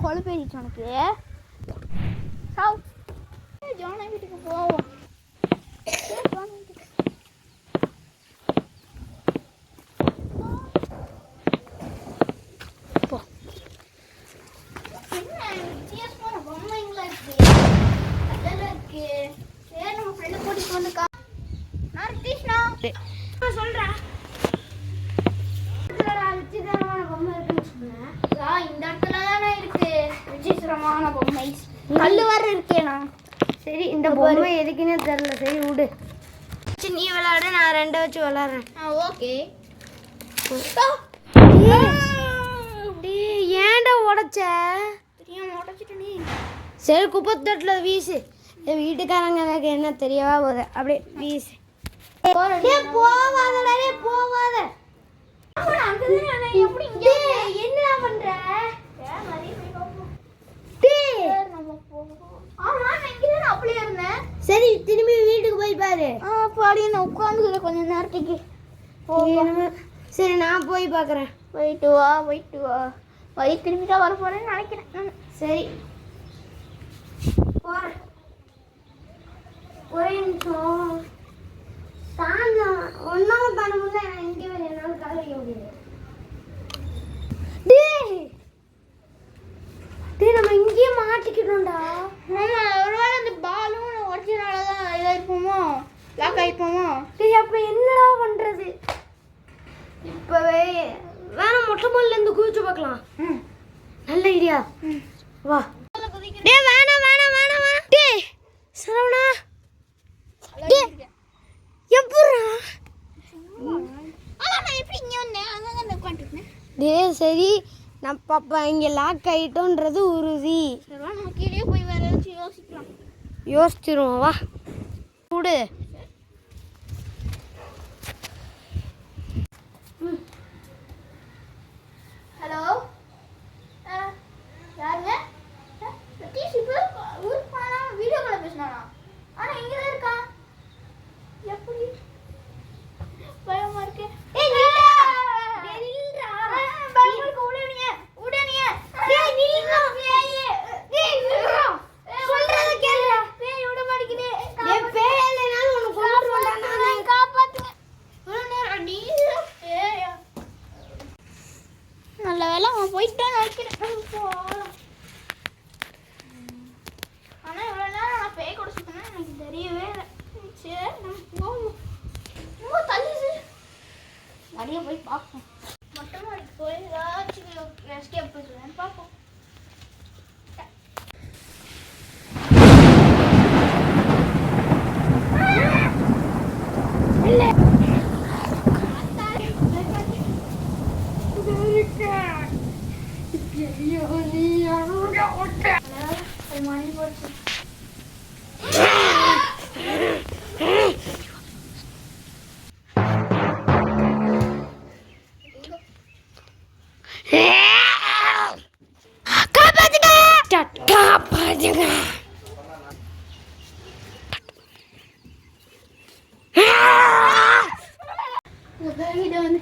கொழுப்பேறிச்சு உனக்கு. சாவ் ஜோனா வீட்டுக்கு போவோம். கல்லு வர இருக்கேனா? சரி, இந்த பொம்மை எதுக்குன்னு தெரியல. சரி விடு, நீ விளையாடு, நான் ரெண்டை வச்சு விளையாடுறேன். ஓகே. ஏன்டா உடைச்ச? உடைச்சிட்டு நீ. சரி, குப்பை தொட்டில் வீசு. வீட்டுக்காரங்க என்ன தெரியவா போகுது, அப்படியே வீசு. போவாத என்ன பண்ற? சரி, திரும்பி வீட்டுக்கு போய் பாரு. நான் உட்காந்து கொஞ்ச நேரத்துக்கு. சரி, நான் போய் பார்க்குறேன். போயிட்டு வா. திரும்பி தான் வர போறேன்னு நினைக்கிறேன். சரி, போறேன். ஒரே நிமிஷம். சாயந்தரம் ஒன்றாவது பண்ண முடியல. நான் இங்கே வேறு என்னால் கதை வைக்க முடியாது. நம்ம இங்கேயே மாட்டிக்கிட்டோம்டா. ஒருவேளை இந்த பாலும் உடச்சினாலதான் இதாயிருப்போமோ, லாக் ஆயிருப்போமோ. அப்ப என்னடா பண்றது? இப்பவே வேணா மொட்டை மாடில இருந்து குதிச்சு பார்க்கலாம். நல்ல ஐடியா. வா. வேணாம். சரவணா, சரி, நான் பாப்பா இங்கே லாக் ஆகிட்டோன்றது உறுதி. நம்ம கீழே போய் வேற ஏதாச்சும் யோசிச்சிருவோம். வா விடு. ஹலோ, யாருங்க? ஊருக்கு போனா வீடியோ கால் பேசினானா? ஆனால் இங்கே தான் இருக்கான். எப்படி? பயமா இருக்கு. நல்ல வேலை அவன் போயிட்டான் நினைக்கிறேன். ஆனா இவ்வளவு நேரம் நான் பேய் கூட சுத்தினேன், எனக்கு தெரியவே இல்லை. சரி, நம்ம போவோம். ரொம்ப தள்ளிச்சு. நிறைய போய் பார்ப்போம். மொட்டை மாடிக்கு போய் ஏதாச்சும் எஸ்கேப் போயிடுவேன். பார்ப்போம். மணி போச்சு. காப்பாத்துங்க. வந்து